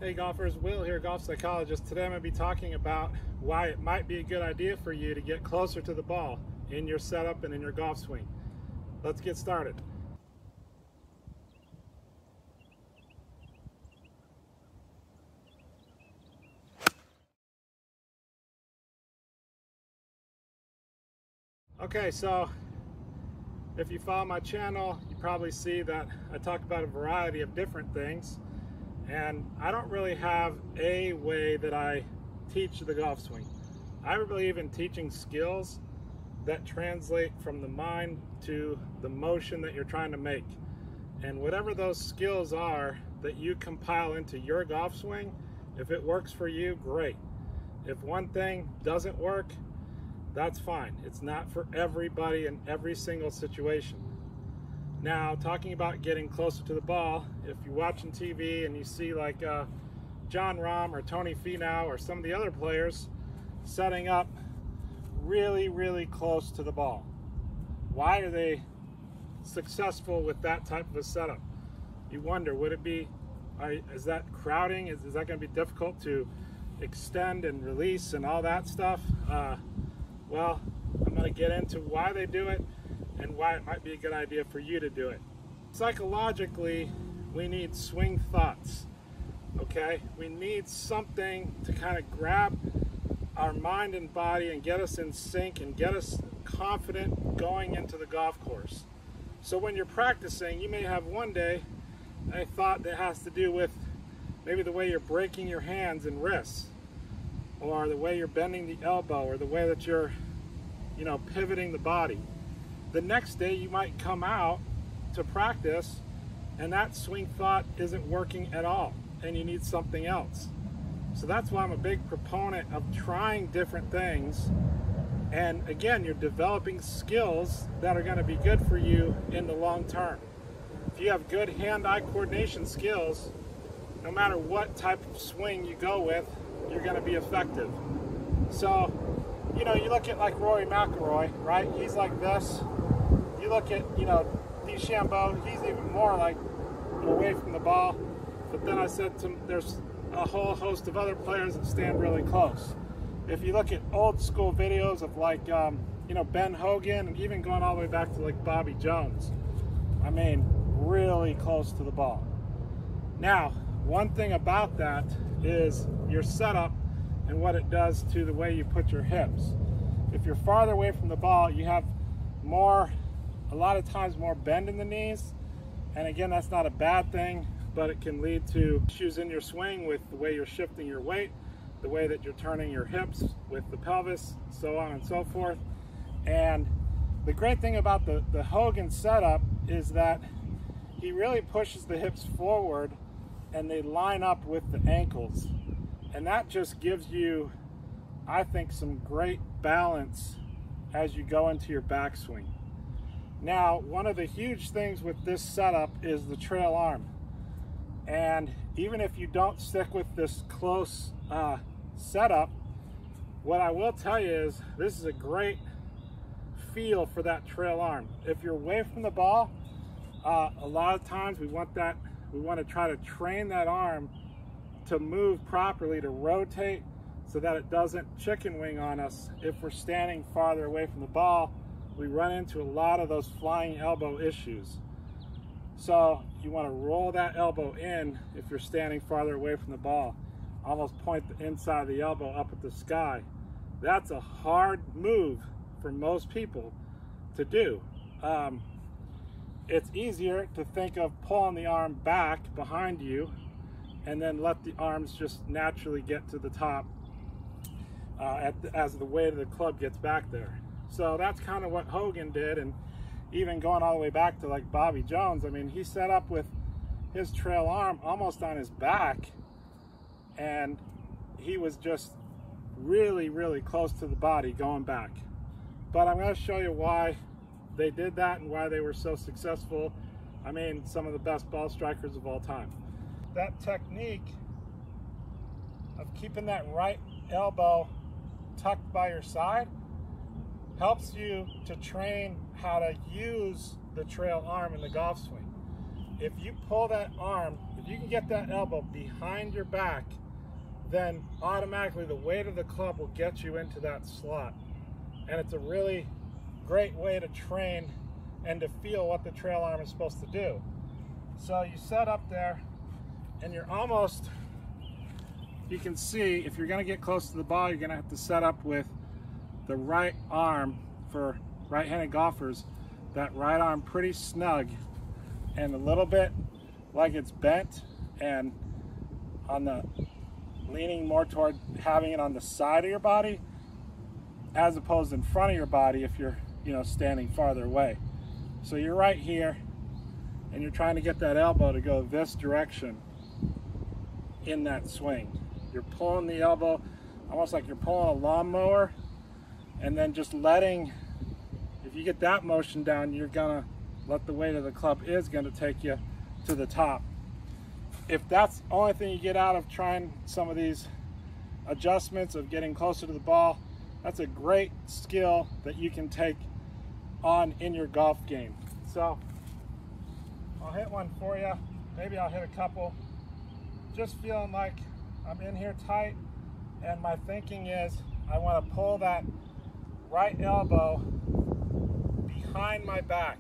Hey golfers, Will here, Golf Psychologist. Today I'm going to be talking about why it might be a good idea for you to get closer to the ball in your setup and in your golf swing. Let's get started. Okay, so if you follow my channel, you probably see that I talk about a variety of different things. And I don't really have a way that I teach the golf swing. I believe in teaching skills that translate from the mind to the motion that you're trying to make. And whatever those skills are that you compile into your golf swing, if it works for you, great. If one thing doesn't work, that's fine. It's not for everybody in every single situation. Now, talking about getting closer to the ball, if you're watching TV and you see like John Rahm or Tony Finau or some of the other players setting up really close to the ball, why are they successful with that type of a setup? You wonder, would it be, is that crowding? Is that going to be difficult to extend and release and all that stuff? Well, I'm going to get into why they do it and why it might be a good idea for you to do it. Psychologically, we need swing thoughts, okay? We need something to kind of grab our mind and body and get us in sync and get us confident going into the golf course. So when you're practicing, you may have one day a thought that has to do with maybe the way you're breaking your hands and wrists, or the way you're bending the elbow, or the way that you're, pivoting the body. The next day you might come out to practice and that swing thought isn't working at all and you need something else. So that's why I'm a big proponent of trying different things. And again, you're developing skills that are going to be good for you in the long term. If you have good hand-eye coordination skills, no matter what type of swing you go with, you're going to be effective. So, you look at like Rory McIlroy, right? He's like this. You look at, DeChambeau, he's even more like away from the ball. But then I said there's a whole host of other players that stand really close. If you look at old school videos of like, Ben Hogan, and even going all the way back to like Bobby Jones, I mean, really close to the ball. Now, one thing about that is your setup and what it does to the way you put your hips. If you're farther away from the ball, you have a lot of times more bend in the knees. And again, that's not a bad thing, but it can lead to issues in your swing with the way you're shifting your weight, the way that you're turning your hips with the pelvis, so on and so forth. And the great thing about the Hogan setup is that he really pushes the hips forward and they line up with the ankles. And that just gives you, I think, some great balance as you go into your backswing. Now, one of the huge things with this setup is the trail arm. And even if you don't stick with this close setup, what I will tell you is this is a great feel for that trail arm. If you're away from the ball, a lot of times we want to try to train that arm to move properly, to rotate so that it doesn't chicken wing on us. If we're standing farther away from the ball, we run into a lot of those flying elbow issues. So you want to roll that elbow in if you're standing farther away from the ball. Almost point the inside of the elbow up at the sky. That's a hard move for most people to do. It's easier to think of pulling the arm back behind you and then let the arms just naturally get to the top as the weight of the club gets back there. So that's kind of what Hogan did, and even going all the way back to like Bobby Jones, I mean, he set up with his trail arm almost on his back, and he was just really close to the body going back. But I'm going to show you why they did that and why they were so successful. I mean, some of the best ball strikers of all time. That technique of keeping that right elbow tucked by your side helps you to train how to use the trail arm in the golf swing. if you pull that arm, if you can get that elbow behind your back, then automatically the weight of the club will get you into that slot. And it's a really great way to train and to feel what the trail arm is supposed to do. So you set up there and you're almost, you can see if you're going to get close to the ball, you're going to have to set up with the right arm. For right-handed golfers, that right arm pretty snug and a little bit like it's bent and on the leaning more toward having it on the side of your body as opposed in front of your body if you're, you know, standing farther away. So you're right here and you're trying to get that elbow to go this direction in that swing. You're pulling the elbow almost like you're pulling a lawnmower, and then just letting, if you get that motion down, you're gonna let the weight of the club is gonna take you to the top. If that's the only thing you get out of trying some of these adjustments of getting closer to the ball, that's a great skill that you can take on in your golf game. So I'll hit one for you. Maybe I'll hit a couple. Just feeling like I'm in here tight, and my thinking is I want to pull that right elbow behind my back.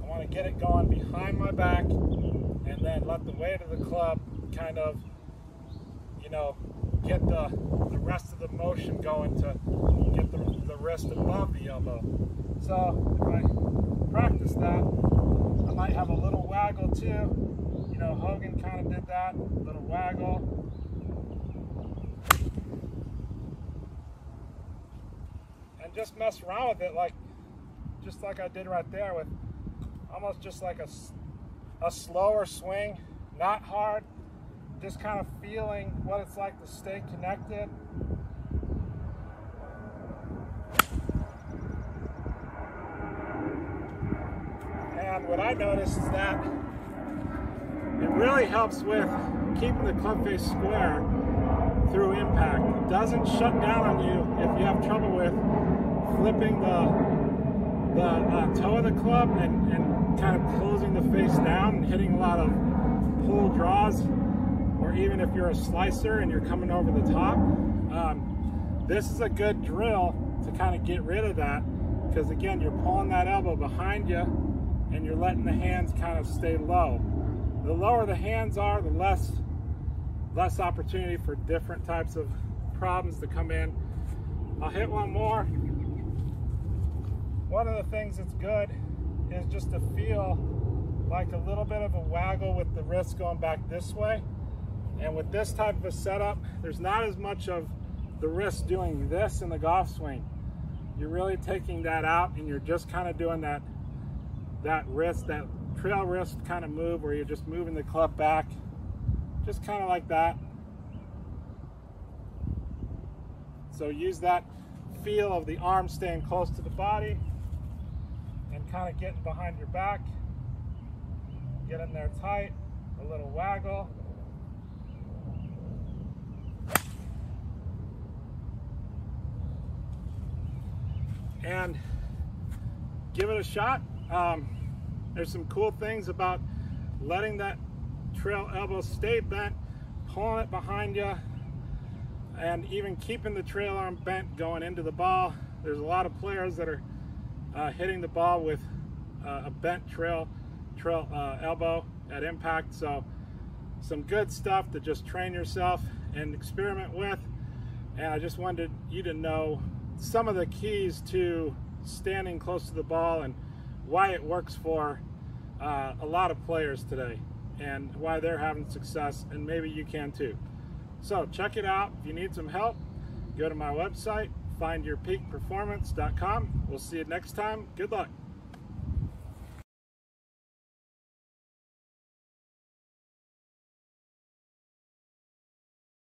I want to get it going behind my back and then let the weight of the club kind of, you know, get the rest of the motion going to get the wrist above the elbow. So if I practice that, I might have a little waggle too. You know, Hogan kind of did that, little waggle. And just mess around with it just like I did right there, with almost just like a slower swing, not hard, just kind of feeling what it's like to stay connected. And what I noticed is that it really helps with keeping the club face square through impact. It doesn't shut down on you if you have trouble with flipping the toe of the club and kind of closing the face down and hitting a lot of pull draws, or even if you're a slicer and you're coming over the top. This is a good drill to kind of get rid of that, because again, you're pulling that elbow behind you and you're letting the hands kind of stay low. The lower the hands are, the less opportunity for different types of problems to come in. I'll hit one more. One of the things that's good is just to feel like a little bit of a waggle with the wrist going back this way. And with this type of a setup, there's not as much of the wrist doing this in the golf swing. You're really taking that out and you're just kind of doing that wrist, that trail wrist kind of move where you're just moving the club back, just kind of like that. So use that feel of the arm staying close to the body and kind of getting behind your back. Get in there tight, a little waggle. And give it a shot. There's some cool things about letting that trail elbow stay bent, pulling it behind you, and even keeping the trail arm bent going into the ball. There's a lot of players that are hitting the ball with a bent trail elbow at impact. So some good stuff to just train yourself and experiment with. And I just wanted you to know some of the keys to standing close to the ball and why it works for a lot of players today and why they're having success, and maybe you can too. So check it out. If you need some help, go to my website, findyourpeakperformance.com. We'll see you next time. Good luck.